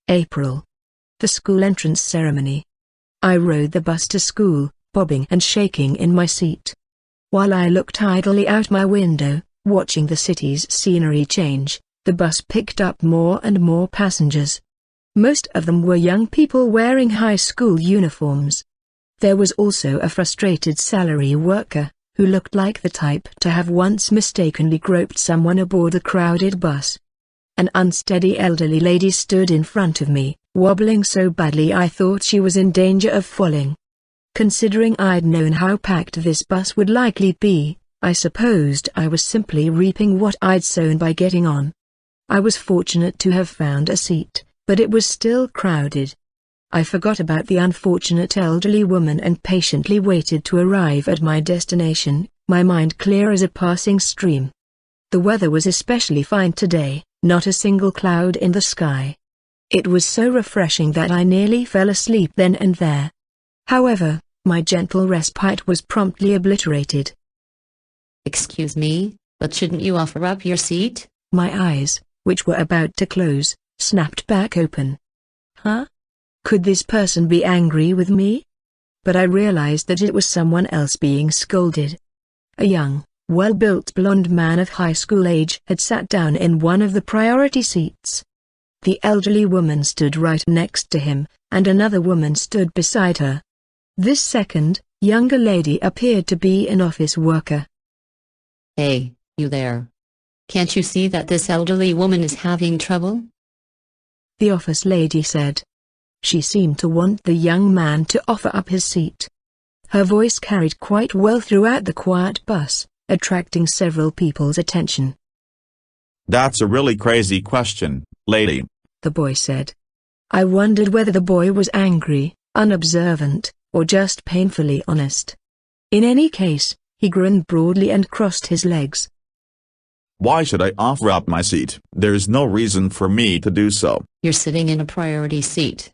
April. The school entrance ceremony. I rode the bus to school, bobbing and shaking in my seat. While I looked idly out my window, watching the city's scenery change, the bus picked up more and more passengers. Most of them were young people wearing high school uniforms. There was also a frustrated salary worker, who looked like the type to have once mistakenly groped someone aboard the crowded bus. An unsteady elderly lady stood in front of me, wobbling so badly I thought she was in danger of falling. Considering I'd known how packed this bus would likely be, I supposed I was simply reaping what I'd sown by getting on. I was fortunate to have found a seat, but it was still crowded. I forgot about the unfortunate elderly woman and patiently waited to arrive at my destination, my mind clear as a passing stream. The weather was especially fine today, not a single cloud in the sky. It was so refreshing that I nearly fell asleep then and there. However, my gentle respite was promptly obliterated. "Excuse me, but shouldn't you offer up your seat?" My eyes, which were about to close, snapped back open. Huh? Could this person be angry with me? But I realized that it was someone else being scolded. A young, well-built blonde man of high school age had sat down in one of the priority seats. The elderly woman stood right next to him, and another woman stood beside her. This second, younger lady appeared to be an office worker. "Hey, you there. Can't you see that this elderly woman is having trouble?" The office lady said. She seemed to want the young man to offer up his seat. Her voice carried quite well throughout the quiet bus, attracting several people's attention. "That's a really crazy question, lady," the boy said. I wondered whether the boy was angry, unobservant, or just painfully honest. In any case, he grinned broadly and crossed his legs. "Why should I offer up my seat? There's no reason for me to do so." "You're sitting in a priority seat.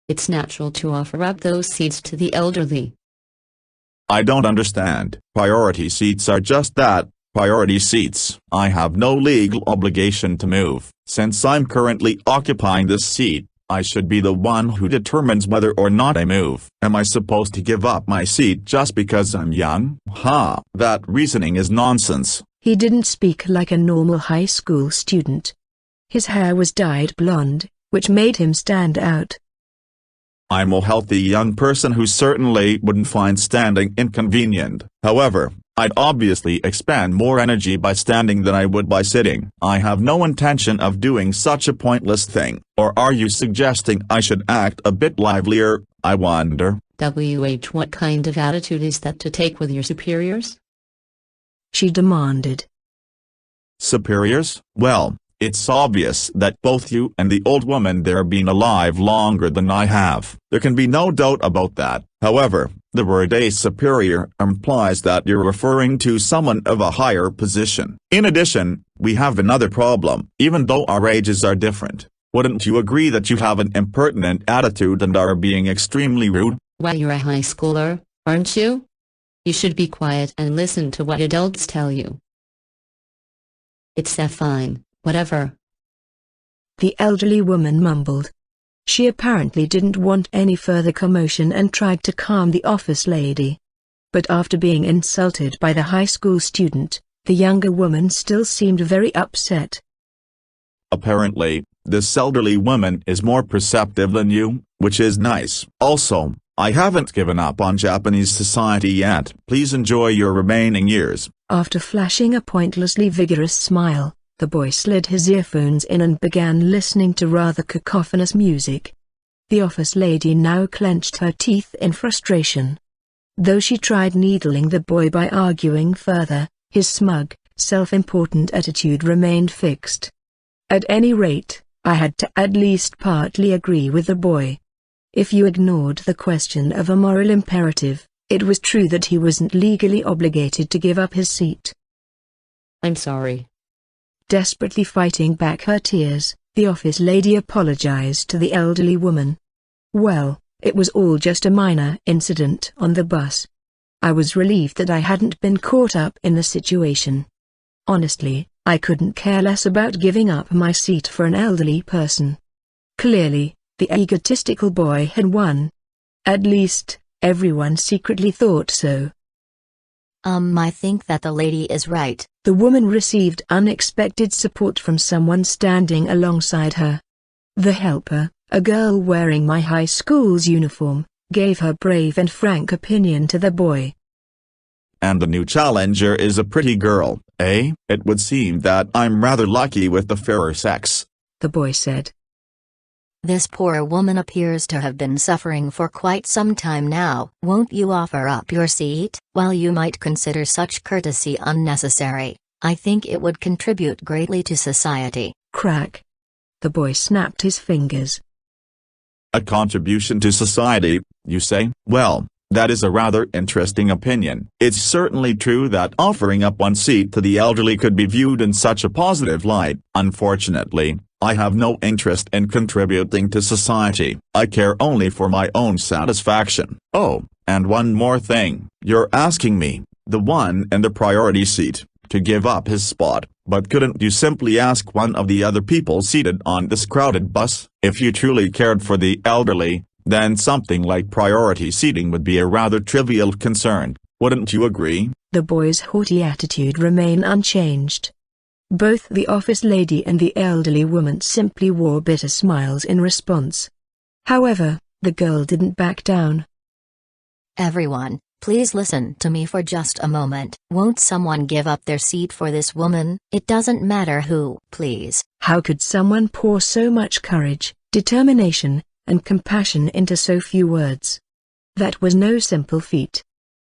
It's natural to offer up those seats to the elderly." "I don't understand. Priority seats are just that, priority seats. I have no legal obligation to move. Since I'm currently occupying this seat, I should be the one who determines whether or not I move. Am I supposed to give up my seat just because I'm young? Ha! That reasoning is nonsense." He didn't speak like a normal high school student. His hair was dyed blonde, which made him stand out. "I'm a healthy young person who certainly wouldn't find standing inconvenient. However, I'd obviously expend more energy by standing than I would by sitting. I have no intention of doing such a pointless thing. Or are you suggesting I should act a bit livelier, I wonder?" What kind of attitude is that to take with your superiors?" she demanded. "Superiors? Well, it's obvious that both you and the old woman there have been alive longer than I have. There can be no doubt about that. However, the word a superior implies that you're referring to someone of a higher position. In addition, we have another problem. Even though our ages are different, wouldn't you agree that you have an impertinent attitude and are being extremely rude?" "Well, you're a high schooler, aren't you? You should be quiet and listen to what adults tell you." "It's fine. Whatever." The elderly woman mumbled. She apparently didn't want any further commotion and tried to calm the office lady. But after being insulted by the high school student, the younger woman still seemed very upset. "Apparently, this elderly woman is more perceptive than you, which is nice. Also, I haven't given up on Japanese society yet. Please enjoy your remaining years." After flashing a pointlessly vigorous smile, the boy slid his earphones in and began listening to rather cacophonous music. The office lady now clenched her teeth in frustration. Though she tried needling the boy by arguing further, his smug, self-important attitude remained fixed. At any rate, I had to at least partly agree with the boy. If you ignored the question of a moral imperative, it was true that he wasn't legally obligated to give up his seat. "I'm sorry." Desperately fighting back her tears, the office lady apologized to the elderly woman. Well, it was all just a minor incident on the bus. I was relieved that I hadn't been caught up in the situation. Honestly, I couldn't care less about giving up my seat for an elderly person. Clearly, the egotistical boy had won. At least, everyone secretly thought so. I think that the lady is right. The woman received unexpected support from someone standing alongside her. The helper, a girl wearing my high school's uniform, gave her brave and frank opinion to the boy. And the new challenger is a pretty girl, eh? It would seem that I'm rather lucky with the fairer sex, the boy said. This poor woman appears to have been suffering for quite some time now. Won't you offer up your seat? While you might consider such courtesy unnecessary, I think it would contribute greatly to society. Crack. The boy snapped his fingers. A contribution to society, you say? Well, that is a rather interesting opinion. It's certainly true that offering up one seat to the elderly could be viewed in such a positive light. Unfortunately, I have no interest in contributing to society. I care only for my own satisfaction. Oh, and one more thing. You're asking me, the one in the priority seat, to give up his spot, but couldn't you simply ask one of the other people seated on this crowded bus? If you truly cared for the elderly, then something like priority seating would be a rather trivial concern, wouldn't you agree? The boy's haughty attitude remained unchanged. Both the office lady and the elderly woman simply wore bitter smiles in response. However, the girl didn't back down. Everyone, please listen to me for just a moment. Won't someone give up their seat for this woman? It doesn't matter who, please. How could someone pour so much courage, determination, and compassion into so few words? That was no simple feat.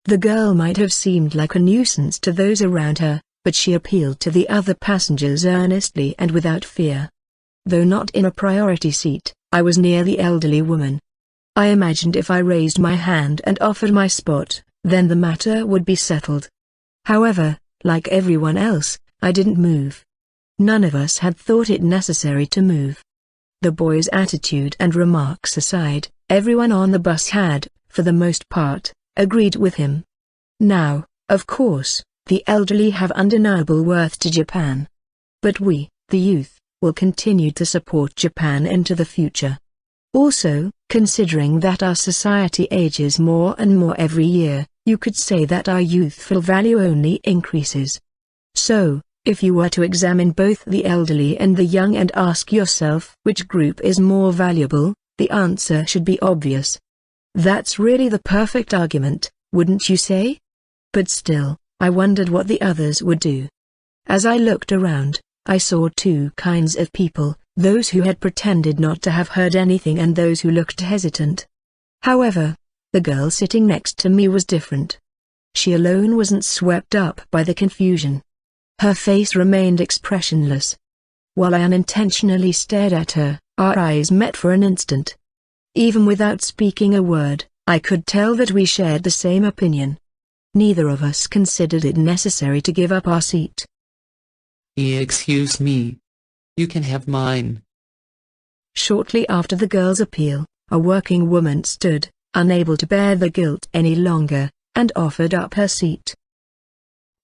The girl might have seemed like a nuisance to those around her, but she appealed to the other passengers earnestly and without fear. Though not in a priority seat, I was near the elderly woman. I imagined if I raised my hand and offered my spot, then the matter would be settled. However, like everyone else, I didn't move. None of us had thought it necessary to move. The boy's attitude and remarks aside, everyone on the bus had, for the most part, agreed with him. Now, of course, the elderly have undeniable worth to Japan. But we, the youth, will continue to support Japan into the future. Also, considering that our society ages more and more every year, you could say that our youthful value only increases. So, if you were to examine both the elderly and the young and ask yourself which group is more valuable, the answer should be obvious. That's really the perfect argument, wouldn't you say? But still, I wondered what the others would do. As I looked around, I saw two kinds of people, those who had pretended not to have heard anything and those who looked hesitant. However, the girl sitting next to me was different. She alone wasn't swept up by the confusion. Her face remained expressionless. While I unintentionally stared at her, our eyes met for an instant. Even without speaking a word, I could tell that we shared the same opinion. Neither of us considered it necessary to give up our seat. Excuse me. You can have mine. Shortly after the girl's appeal, a working woman stood, unable to bear the guilt any longer, and offered up her seat.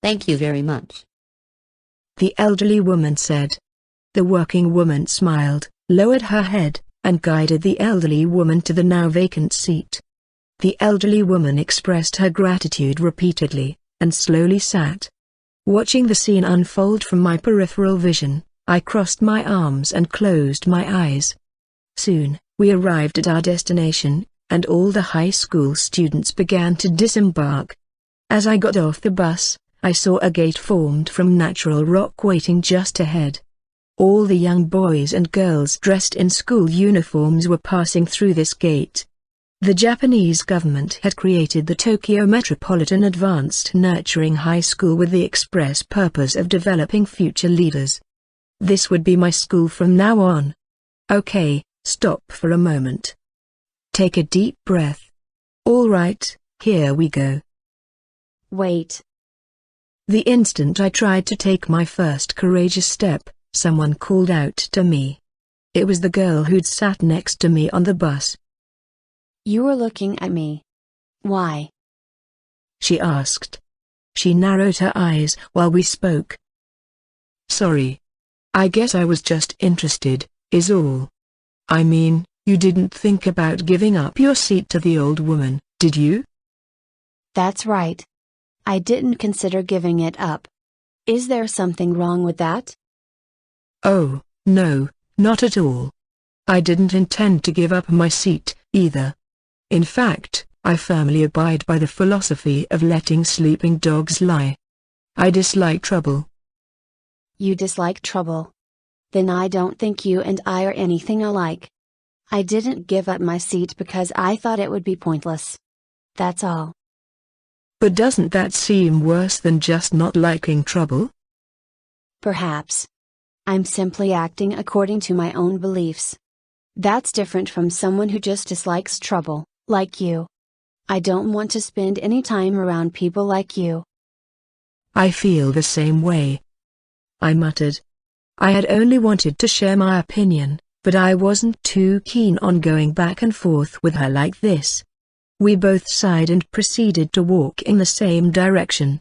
Thank you very much. The elderly woman said. The working woman smiled, lowered her head, and guided the elderly woman to the now vacant seat. The elderly woman expressed her gratitude repeatedly, and slowly sat. Watching the scene unfold from my peripheral vision, I crossed my arms and closed my eyes. Soon, we arrived at our destination, and all the high school students began to disembark. As I got off the bus, I saw a gate formed from natural rock waiting just ahead. All the young boys and girls dressed in school uniforms were passing through this gate. The Japanese government had created the Tokyo Metropolitan Advanced Nurturing High School with the express purpose of developing future leaders. This would be my school from now on. Okay, stop for a moment. Take a deep breath. All right, here we go. Wait. The instant I tried to take my first courageous step, someone called out to me. It was the girl who'd sat next to me on the bus. You were looking at me. Why? She asked. She narrowed her eyes while we spoke. Sorry. I guess I was just interested, is all. I mean, you didn't think about giving up your seat to the old woman, did you? That's right. I didn't consider giving it up. Is there something wrong with that? Oh, no, not at all. I didn't intend to give up my seat, either. In fact, I firmly abide by the philosophy of letting sleeping dogs lie. I dislike trouble. You dislike trouble. Then I don't think you and I are anything alike. I didn't give up my seat because I thought it would be pointless. That's all. But doesn't that seem worse than just not liking trouble? Perhaps. I'm simply acting according to my own beliefs. That's different from someone who just dislikes trouble, like you. I don't want to spend any time around people like you. I feel the same way, I muttered. I had only wanted to share my opinion, but I wasn't too keen on going back and forth with her like this. We both sighed and proceeded to walk in the same direction.